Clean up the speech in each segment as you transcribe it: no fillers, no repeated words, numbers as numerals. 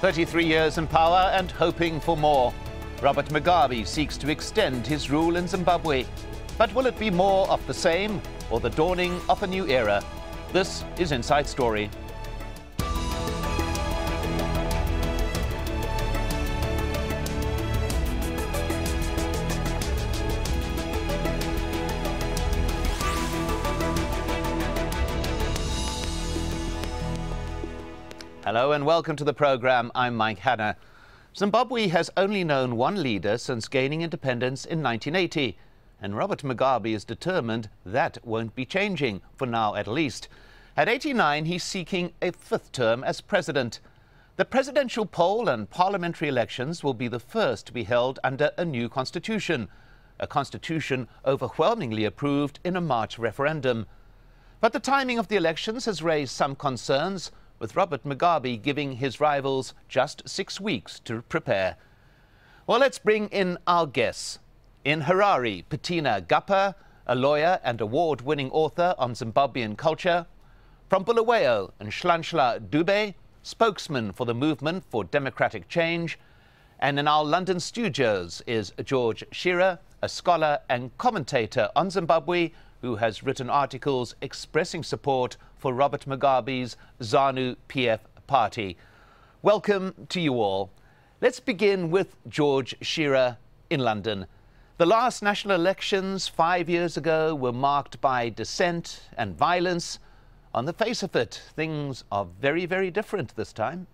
33 years in power and hoping for more. Robert Mugabe seeks to extend his rule in Zimbabwe. But will it be more of the same or the dawning of a new era? This is Inside Story. Hello and welcome to the program. I'm Mike Hanna. Zimbabwe has only known one leader since gaining independence in 1980, and Robert Mugabe is determined that won't be changing, for now at least. At 89, he's seeking a fifth term as president. The presidential poll and parliamentary elections will be the first to be held under a new constitution, a constitution overwhelmingly approved in a March referendum. But the timing of the elections has raised some concerns, with Robert Mugabe giving his rivals just 6 weeks to prepare. Well, let's bring in our guests. In Harare, Petina Gappah, a lawyer and award-winning author on Zimbabwean culture. From Bulawayo, Nhlanhla Dube, spokesman for the Movement for Democratic Change. And in our London studios is George Shire, a scholar and commentator on Zimbabwe, who has written articles expressing support for Robert Mugabe's Zanu-PF party. Welcome to you all. Let's begin with George Shire in London. The last national elections 5 years ago were marked by dissent and violence. On the face of it, things are very, very different this time.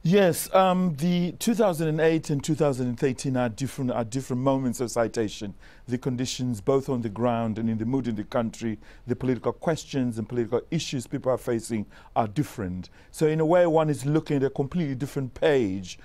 Yes, the 2008 and 2013 are different moments of citation. The conditions both on the ground and in the mood in the country, the political questions and political issues people are facing are different. So in a way, one is looking at a completely different page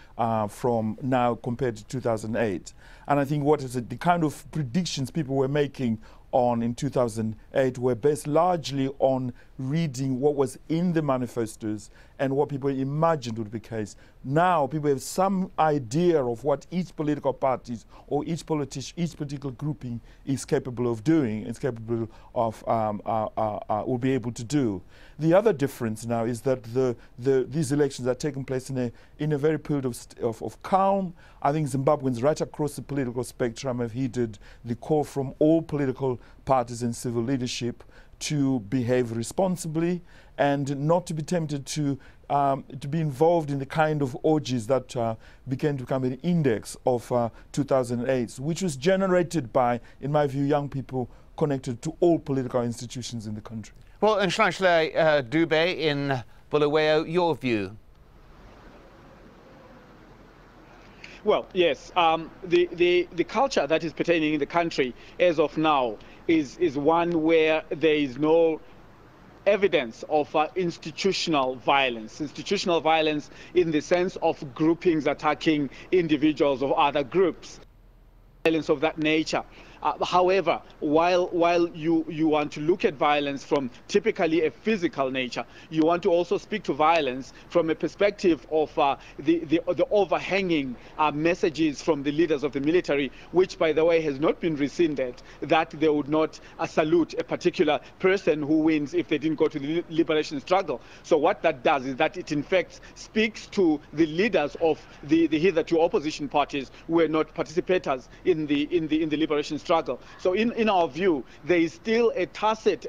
from now compared to 2008. And I think what is the kind of predictions people were making in 2008 were based largely on reading what was in the manifestos and what people imagined would be the case. Now people have some idea of what each political party or each political grouping is capable of doing, is capable of, will be able to do. The other difference now is that these elections are taking place in a very period of calm. I think Zimbabweans right across the political spectrum have heeded the call from all political parties and civil leadership to behave responsibly and not to be tempted to be involved in the kind of orgies that began to become an index of 2008, which was generated by, in my view, young people connected to all political institutions in the country. Well, Nhlanhla Dube in Bulawayo, your view? Well, yes, the culture that is pertaining in the country as of now is one where there is no evidence of institutional violence in the sense of groupings attacking individuals or other groups, violence of that nature. However, while you want to look at violence from typically a physical nature, you want to also speak to violence from a perspective of the overhanging messages from the leaders of the military, which, by the way, has not been rescinded, that they would not salute a particular person who wins if they didn't go to the liberation struggle. So what that does is that it in fact speaks to the leaders of the hitherto opposition parties who were not participators in the liberation struggle. So in our view, there is still a tacit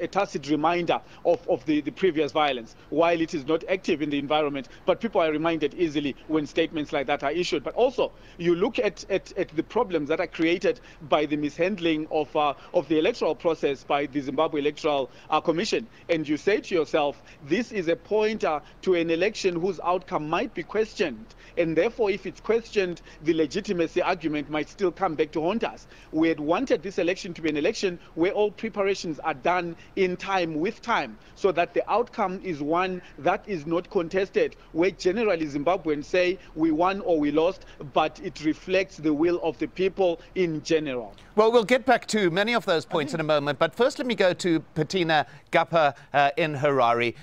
reminder of the previous violence, while it is not active in the environment, but people are reminded easily when statements like that are issued. But also, you look at the problems that are created by the mishandling of the electoral process by the Zimbabwe Electoral Commission, and you say to yourself, this is a pointer to an election whose outcome might be questioned, and therefore, if it's questioned, the legitimacy argument might still come back to haunt us. We had wanted this election to be an election where all preparations are done in time with time, so that the outcome is one that is not contested, where generally Zimbabweans say we won or we lost, but it reflects the will of the people in general. Well, we'll get back to many of those points in a moment, but first let me go to Petina Gappah in Harare.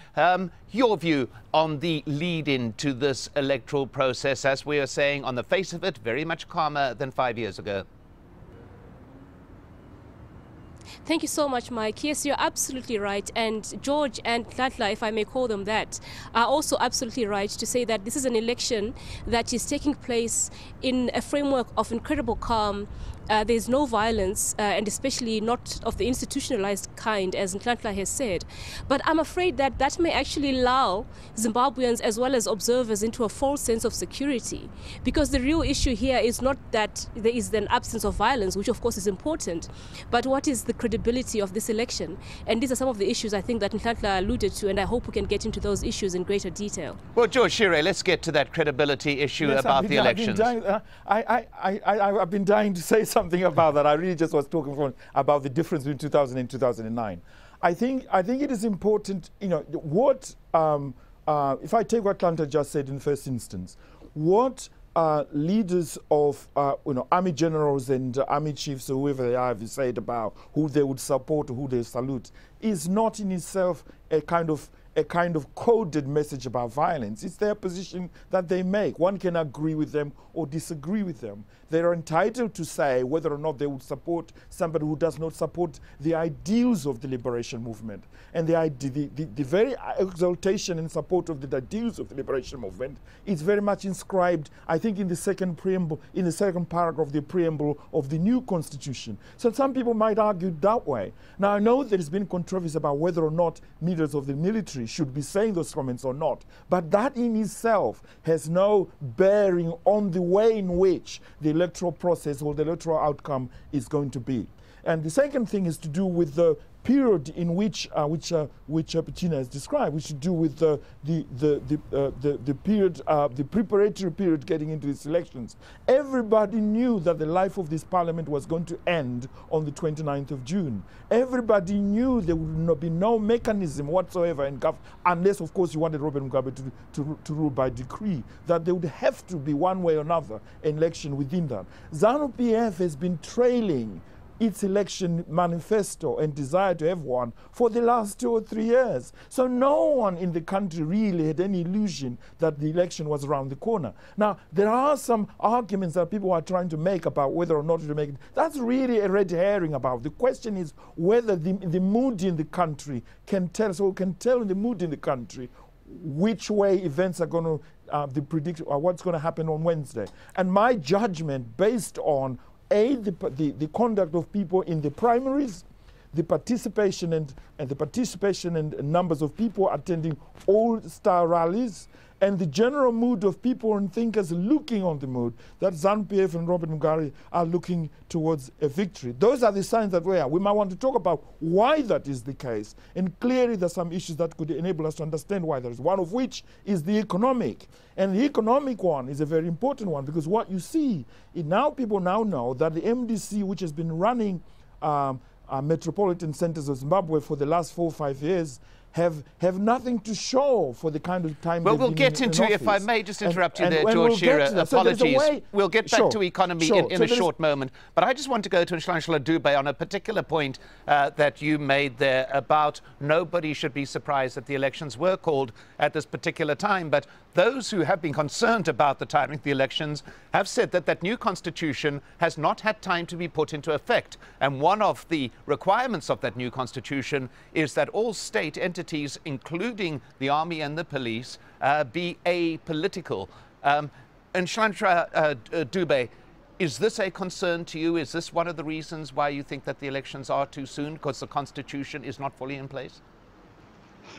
Your view on the lead-in to this electoral process, as we are saying, on the face of it, very much calmer than 5 years ago. Thank you so much, Mike. Yes, you're absolutely right. And George and Nhlanhla, if I may call them that, are also absolutely right to say that this is an election that is taking place in a framework of incredible calm. There's no violence, and especially not of the institutionalized kind, as Nhlanhla has said. But I'm afraid that that may actually lull Zimbabweans as well as observers into a false sense of security. Because the real issue here is not that there is an absence of violence, which of course is important, but what is the credibility of this election? And these are some of the issues I think that Nhlanhla alluded to, and I hope we can get into those issues in greater detail. Well, George Shire, let's get to that credibility issue about the elections. I've been dying to say something about that. I really just was talking about the difference between 2000 and 2009. I think it is important, you know, what, if I take what Nhlanhla just said in the first instance, what leaders of, army generals and army chiefs or whoever they are have said about who they would support or who they salute is not in itself a kind of coded message about violence. It's their position that they make. One can agree with them or disagree with them. They are entitled to say whether or not they would support somebody who does not support the ideals of the liberation movement. And the very exaltation and support of the ideals of the liberation movement is very much inscribed, I think, in the second preamble, in the second paragraph of the preamble of the new constitution. So some people might argue that way. Now, I know there has been controversy about whether or not leaders of the military should be saying those comments or not, but that in itself has no bearing on the way in which the electoral process or the electoral outcome is going to be. And the second thing is to do with the period in which Petina has described, which to do with the period, the preparatory period getting into these elections. Everybody knew that the life of this parliament was going to end on the 29th of June. Everybody knew there would be no mechanism whatsoever in unless, of course, you wanted Robert Mugabe to rule by decree, that there would have to be one way or another an election within that. Zanu-PF has been trailing its election manifesto and desire to have one for the last 2 or 3 years. So no one in the country really had any illusion that the election was around the corner. Now, there are some arguments that people are trying to make about whether or not to make it. That's really a red herring about. The question is whether the mood in the country can tell us, or can tell the mood in the country which way events are going to be predicted, or what's going to happen on Wednesday. And my judgment based on the conduct of people in the primaries, the participation and numbers of people attending all-star rallies, and the general mood of people and thinkers looking on the mood that Zanu-PF and Robert Mugabe are looking towards a victory. Those are the signs that we are. We might want to talk about why that is the case. And clearly there's some issues that could enable us to understand why there is. One of which is the economic. And the economic one is a very important one, because what you see, people now know that the MDC, which has been running metropolitan centers of Zimbabwe for the last 4 or 5 years, have nothing to show for the kind of time. Well, we'll get into, if I may just interrupt you there, George Shire, apologies. We'll get back to economy in a short moment. But I just want to go to Nhlanhla Dube on a particular point that you made there about nobody should be surprised that the elections were called at this particular time. But those who have been concerned about the timing of the elections have said that that new constitution has not had time to be put into effect. And one of the requirements of that new constitution is that all state entities, including the army and the police, be apolitical. And Nhlanhla Dube, is this a concern to you? Is this one of the reasons why you think that the elections are too soon, because the constitution is not fully in place?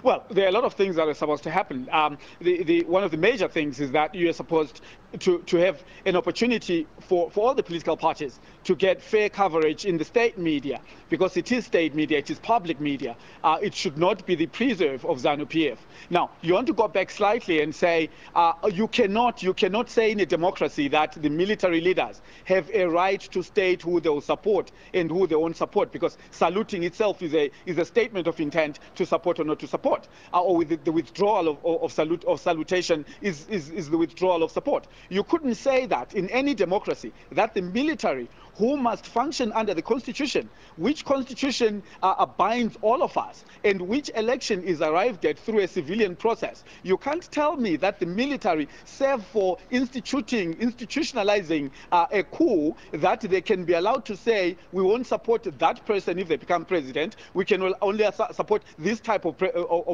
Well, there are a lot of things that are supposed to happen. One of the major things is that you are supposed to have an opportunity for all the political parties to get fair coverage in the state media, because it is state media, it is public media. It should not be the preserve of Zanu-PF. Now, you want to go back slightly and say you cannot say in a democracy that the military leaders have a right to state who they will support and who they won't support, because saluting itself is a statement of intent to support or not to support, or with the withdrawal of salutation is the withdrawal of support. You couldn't say that in any democracy that the military who must function under the Constitution, which Constitution binds all of us, and which election is arrived at through a civilian process. You can't tell me that the military serve for institutionalizing a coup, that they can be allowed to say, we won't support that person if they become president, we can only support this type of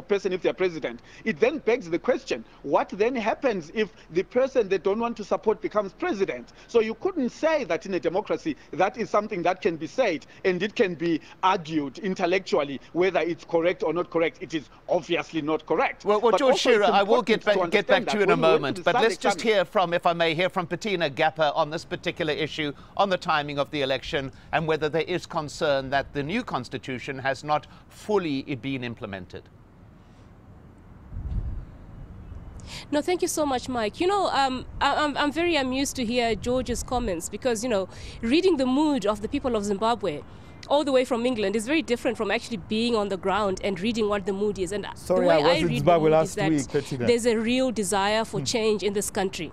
person if they're president. It then begs the question, what then happens if the person they don't want to support becomes president? So you couldn't say that in a democracy that is something that can be said and it can be argued intellectually whether it's correct or not correct. It is obviously not correct. Well, George Shire, I will get back to you in a moment, but let's just hear from, if I may, hear from Petina Gappah on this particular issue, on the timing of the election, and whether there is concern that the new constitution has not fully been implemented. No, thank you so much, Mike. You know, I'm very amused to hear George's comments because, you know, reading the mood of the people of Zimbabwe all the way from England is very different from actually being on the ground and reading what the mood is. And sorry, the way I was in Zimbabwe last week, there's a real desire for change in this country.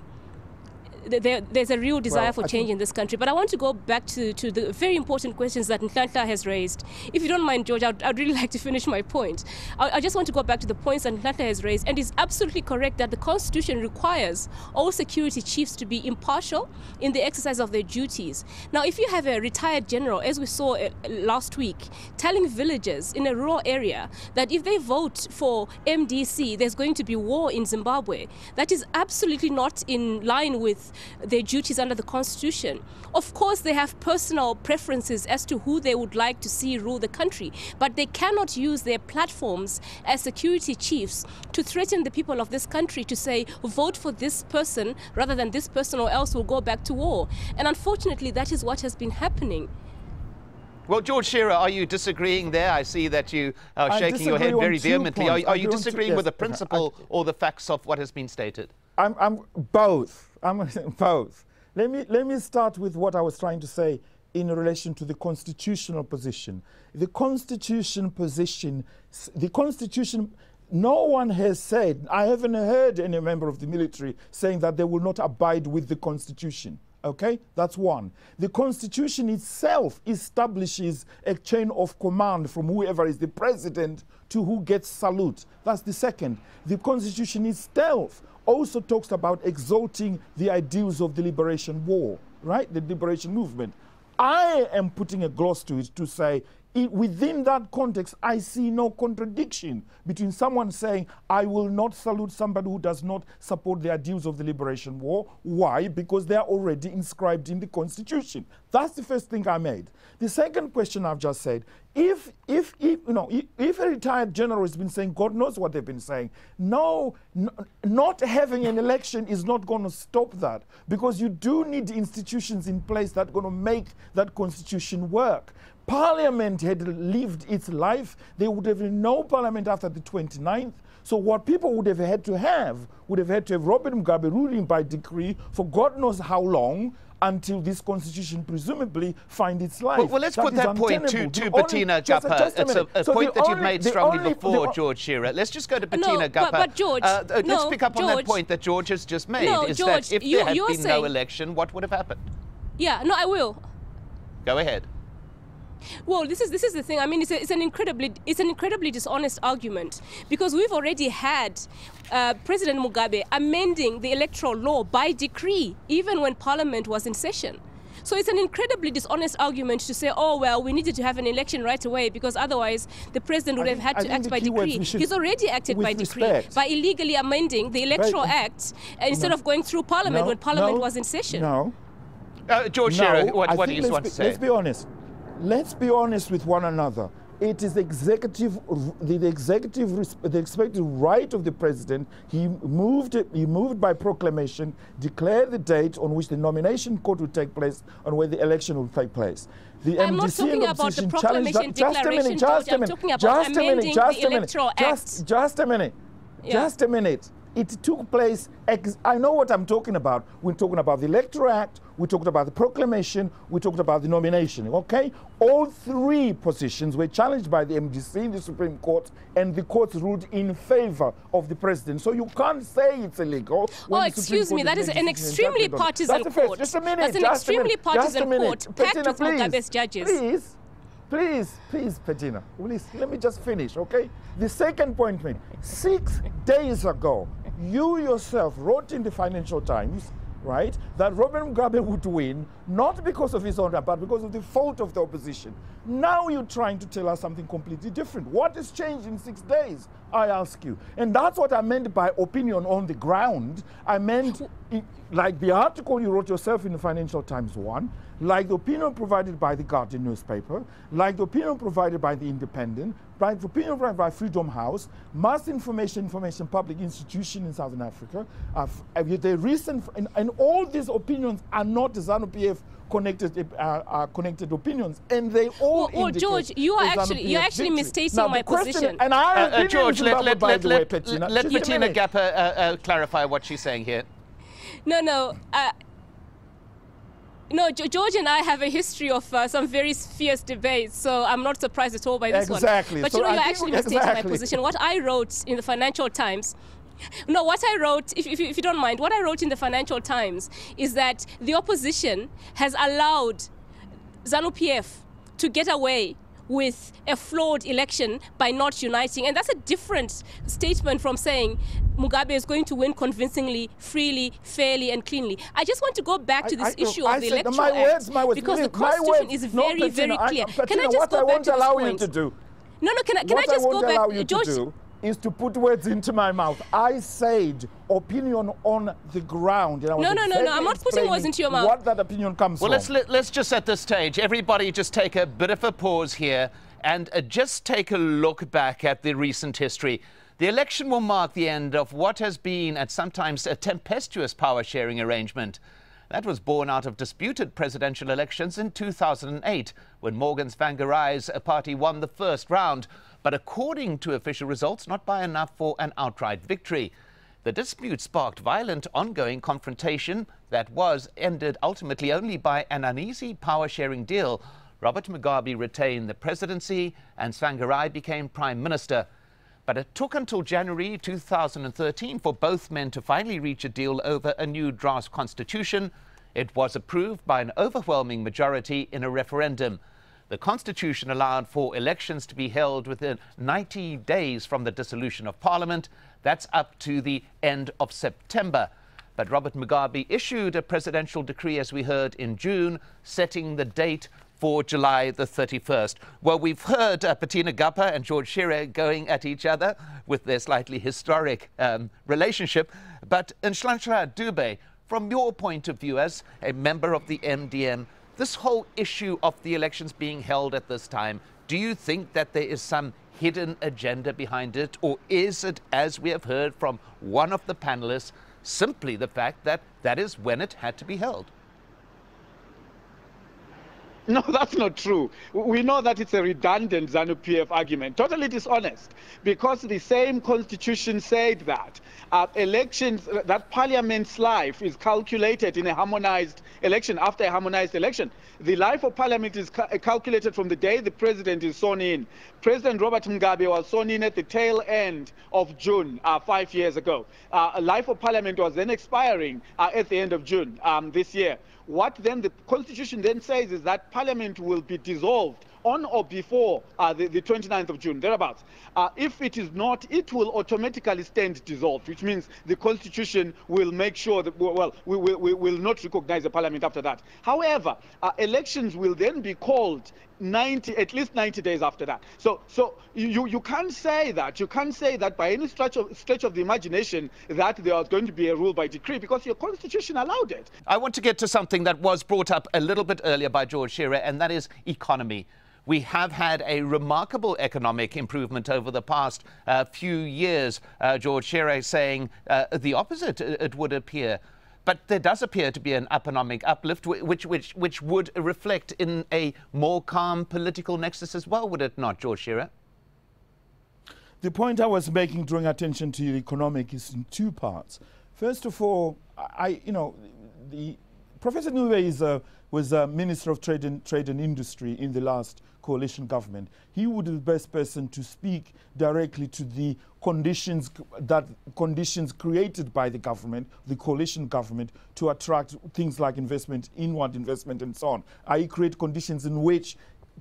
There's a real desire for change in this country. But I want to go back to the very important questions that Nhlanhla has raised. If you don't mind, George, I'd really like to finish my point. I just want to go back to the points that Nhlanhla has raised. And it's absolutely correct that the Constitution requires all security chiefs to be impartial in the exercise of their duties. Now, if you have a retired general, as we saw last week, telling villagers in a rural area that if they vote for MDC, there's going to be war in Zimbabwe, that is absolutely not in line with their duties under the Constitution. Of course, they have personal preferences as to who they would like to see rule the country, but they cannot use their platforms as security chiefs to threaten the people of this country to say, vote for this person rather than this person or else we'll go back to war. And unfortunately, that is what has been happening. Well, George Shire, are you disagreeing there? I see that you are shaking your head very vehemently. Are you disagreeing with the principle or the facts of what has been stated? I'm both. I'm both. Let me start with what I was trying to say in relation to the constitutional position. The constitution position, no one has said, I haven't heard any member of the military saying that they will not abide with the Constitution. Okay, that's one. The Constitution itself establishes a chain of command from whoever is the president to who gets salute. That's the second. The Constitution itself also talks about exalting the ideals of the liberation war, right? The liberation movement. I am putting a gloss to it to say, within that context, I see no contradiction between someone saying, I will not salute somebody who does not support the ideals of the liberation war. Why? Because they are already inscribed in the Constitution. That's the first thing I made. The second question I've just said, if a retired general has been saying, God knows what they've been saying, not having an election is not going to stop that, because you do need institutions in place that are going to make that Constitution work. Parliament had lived its life. There would have been no parliament after the 29th. So what people would have had to have Robert Mugabe ruling by decree for God knows how long, until this constitution presumably find its life. Well, let's put that point to Petina Gappah. It's a point that you've made strongly before, George Shire. Let's just go to Petina Gappah. But George, let's pick up on that point that George has just made. George, that if there had been no election, what would have happened? Yeah, no, I will. Go ahead. Well, this is the thing. I mean, it's an incredibly dishonest argument, because we've already had President Mugabe amending the electoral law by decree, even when Parliament was in session. So it's an incredibly dishonest argument to say, oh, well, we needed to have an election right away because otherwise the president would have had to act by decree. He's already acted by decree by illegally amending the Electoral Act instead of going through Parliament when Parliament was in session. George Shire, what do you want to say? Let's be honest. Let's be honest with one another. It is the executive right of the president. He moved by proclamation, declared the date on which the nomination court will take place and where the election will take place. The I'm not talking about the proclamation declaration, George. I'm talking about amending the Electoral Act. Just a minute. It took place, I know what I'm talking about. We're talking about the Electoral Act, we talked about the proclamation, we talked about the nomination, okay? All three positions were challenged by the MDC in the Supreme Court, and the courts ruled in favor of the president. So you can't say it's illegal. Oh, excuse me, that is an extremely partisan court. Just a minute. That's an extremely partisan court, packed with Mugabe's judges. Please, Petina, please, let me just finish, okay? The second point, 6 days ago, you yourself wrote in the Financial Times, right, that Robert Mugabe would win, not because of his own, but because of the fault of the opposition. Now you're trying to tell us something completely different. What has changed in 6 days, I ask you? And that's what I meant by opinion on the ground. I meant, like the article you wrote yourself in the Financial Times one, like the opinion provided by the Guardian newspaper, like the opinion provided by the Independent, like the opinion provided by Freedom House, Mass Information Public Institution in Southern Africa, the recent, and all these opinions are not Zanu-PF connected opinions, and they all indicate George, you're actually misstating now, my position. And I George, let Petina Gappah Gappah clarify what she's saying here. No, George and I have a history of some very fierce debates, so I'm not surprised at all by this one. But so you're actually misstating my position. What I wrote in the Financial Times, what I wrote, if you don't mind, what I wrote in the Financial Times is that the opposition has allowed Zanu-PF to get away with a flawed election by not uniting. And that's a different statement from saying Mugabe is going to win convincingly, freely, fairly, and cleanly. I just want to go back to this issue of the Electoral Act, because the Constitution is very, very clear. Can I just go back to this point? What I won't allow you to do. No, can I just go back, George? Is to put words into my mouth. I said opinion on the ground. And I was no, I'm not putting words into your mouth. What that opinion comes from. Well, let's just at this stage, everybody just take a bit of a pause here and just take a look back at the recent history. The election will mark the end of what has been at sometimes a tempestuous power-sharing arrangement. That was born out of disputed presidential elections in 2008, when Morgan Tsvangirai's party won the first round, but according to official results, not by enough for an outright victory. The dispute sparked violent ongoing confrontation that was ended ultimately only by an uneasy power-sharing deal. Robert Mugabe retained the presidency and Tsvangirai became prime minister. But it took until January 2013 for both men to finally reach a deal over a new draft constitution. It was approved by an overwhelming majority in a referendum. The constitution allowed for elections to be held within 90 days from the dissolution of parliament. That's up to the end of September. But Robert Mugabe issued a presidential decree, as we heard, in June, setting the date for July the 31st. Well, we've heard Petina Gappah and George Shire going at each other with their slightly historic relationship. But Nhlanhla Dube, from your point of view as a member of the MDM, this whole issue of the elections being held at this time, do you think that there is some hidden agenda behind it? Or is it, as we have heard from one of the panelists, simply the fact that that is when it had to be held? No, that's not true. We know that it's a redundant Zanu-PF argument, totally dishonest, because the same constitution said that elections, that parliament's life is calculated in a harmonized election, after a harmonized election. The life of parliament is calculated from the day the president is sworn in. President Robert Mugabe was sworn in at the tail end of June 5 years ago. A life of parliament was then expiring at the end of June this year. What then the constitution then says is that parliament will be dissolved on or before the 29th of June, thereabouts. If it is not, it will automatically stand dissolved, which means the constitution will make sure that, well, we will not recognize the parliament after that. However, elections will then be called at least 90 days after that. So you can't say that. You can't say that by any stretch of the imagination that there was going to be a rule by decree, because your constitution allowed it. I want to get to something that was brought up a little bit earlier by George Shire, and that is economy. We have had a remarkable economic improvement over the past few years. George Shire saying the opposite, it would appear. But there does appear to be an economic uplift, which would reflect in a more calm political nexus as well, would it not, George Shire? The point I was making, drawing attention to the economic, is in two parts. First of all, Professor Dube was a Minister of Trade and Industry in the last coalition government. He would be the best person to speak directly to the conditions created by the government, the coalition government, to attract things like investment, inward investment, and so on. I create conditions in which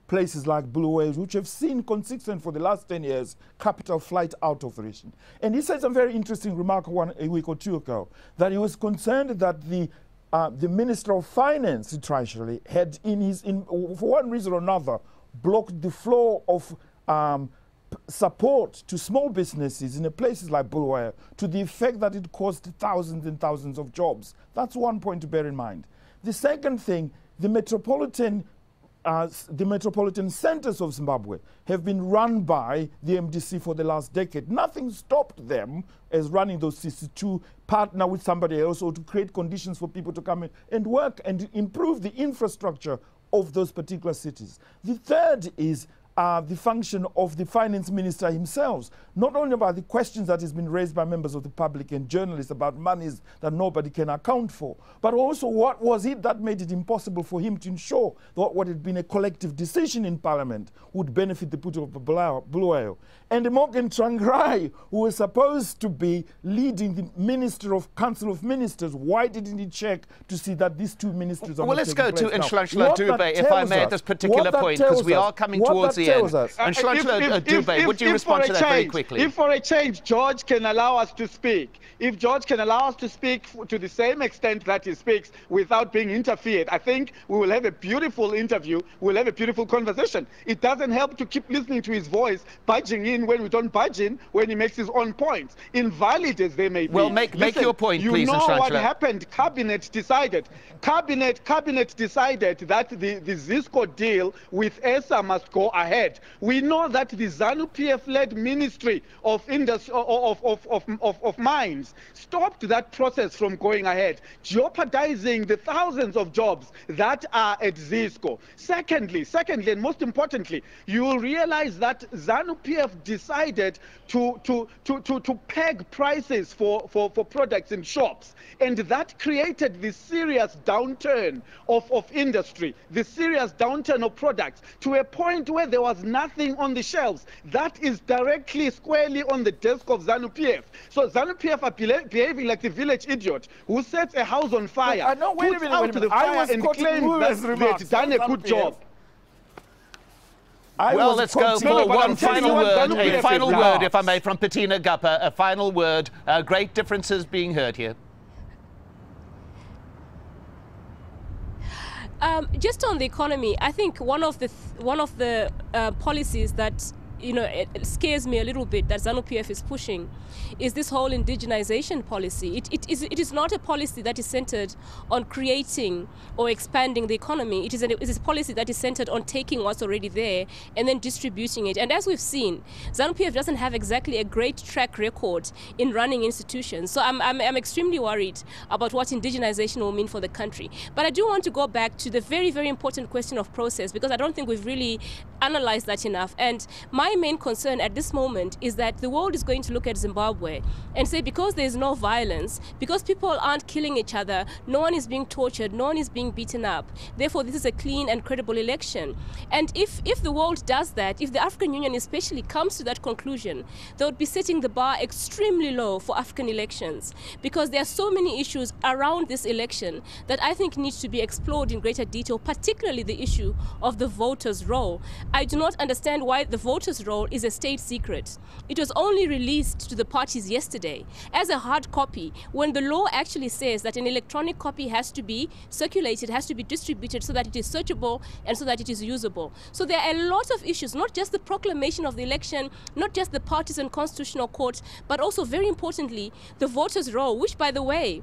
places like Blue Whales, which have seen consistent for the last 10 years, capital flight out of the region. And he said some very interesting remark a week or two ago, that he was concerned that the Minister of Finance, the Treasury, had for one reason or another, blocked the flow of support to small businesses in places like Bulwer to the effect that it caused thousands and thousands of jobs. That's one point to bear in mind. The second thing, the metropolitan centers of Zimbabwe have been run by the MDC for the last decade. Nothing stopped them as running those cities to partner with somebody else or to create conditions for people to come in and work and improve the infrastructure of those particular cities. The third is the function of the finance minister himself, not only about the questions that has been raised by members of the public and journalists about monies that nobody can account for, but also what was it that made it impossible for him to ensure that what had been a collective decision in Parliament would benefit the people of Bulawayo. And Morgan Tsvangirai, who was supposed to be leading the Minister of Council of Ministers, why didn't he check to see that these two ministers are Well, let's go to Nhlanhla Dube, if I may, at this particular point, because we are coming towards the end. Nhlanhla Dube, would you respond to that very quickly? If for a change, George can allow us to speak, if George can allow us to speak to the same extent that he speaks without being interfered, I think we will have a beautiful interview, we'll have a beautiful conversation. It doesn't help to keep listening to his voice, budging in when we don't budge in, when he makes his own points, invalid as they may be. Well, make your point, please, You know Nhlanhla. what happened? Cabinet decided that the Zisco deal with ESA must go ahead. We know that the Zanu-PF-led Ministry of Mines stopped that process from going ahead, jeopardizing the thousands of jobs that are at Zisco. Secondly, and most importantly, you will realize that Zanu-PF decided to peg prices for products in shops, and that created the serious downturn of industry, the serious downturn of products, to a point where there was nothing on the shelves. That is directly, squarely on the desk of Zanu-PF. So Zanu-PF are behaving like the village idiot who sets a house on fire, puts out the fire and claims that they've done a good job. Well, let's go for one final word, a final word, if I may, from Petina Gappah, a final word. Great differences being heard here. Just on the economy, I think one of the policies that it scares me a little bit that Zanu-PF is pushing is this whole indigenization policy. It is not a policy that is centered on creating or expanding the economy. It is a policy that is centered on taking what's already there and then distributing it. And as we've seen, Zanu-PF doesn't have exactly a great track record in running institutions. So I'm extremely worried about what indigenization will mean for the country. But I do want to go back to the very, very important question of process, because I don't think we've really analyzed that enough. And my main concern at this moment is that the world is going to look at Zimbabwe and say, because there's no violence, because people aren't killing each other, no one is being tortured, no one is being beaten up, therefore this is a clean and credible election. And if the world does that, if the African Union especially comes to that conclusion, they would be setting the bar extremely low for African elections, because there are so many issues around this election that I think needs to be explored in greater detail, particularly the issue of the voters' roll. I do not understand why the voters' roll is a state secret. It was only released to the parties yesterday as a hard copy, when the law actually says that an electronic copy has to be circulated, has to be distributed so that it is searchable and so that it is usable. So there are a lot of issues, not just the proclamation of the election, not just the parties and constitutional court, but also, very importantly, the voters' roll, which, by the way,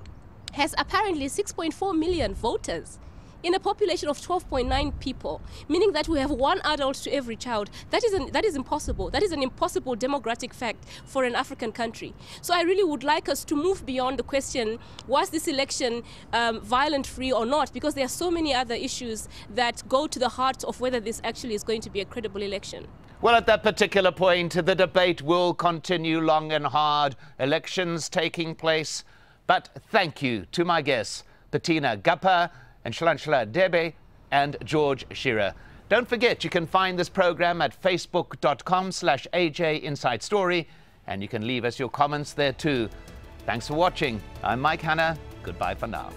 has apparently 6.4 million voters in a population of 12.9 people, meaning that we have one adult to every child. That is impossible. That is an impossible demographic fact for an African country. So I really would like us to move beyond the question, was this election violent-free or not, because there are so many other issues that go to the heart of whether this actually is going to be a credible election. Well, at that particular point, the debate will continue long and hard, elections taking place. But thank you to my guests, Petina Gappah and Nhlanhla Dube and George Shire. Don't forget, you can find this program at facebook.com/AJ Inside Story, and you can leave us your comments there too. Thanks for watching. I'm Mike Hanna. Goodbye for now.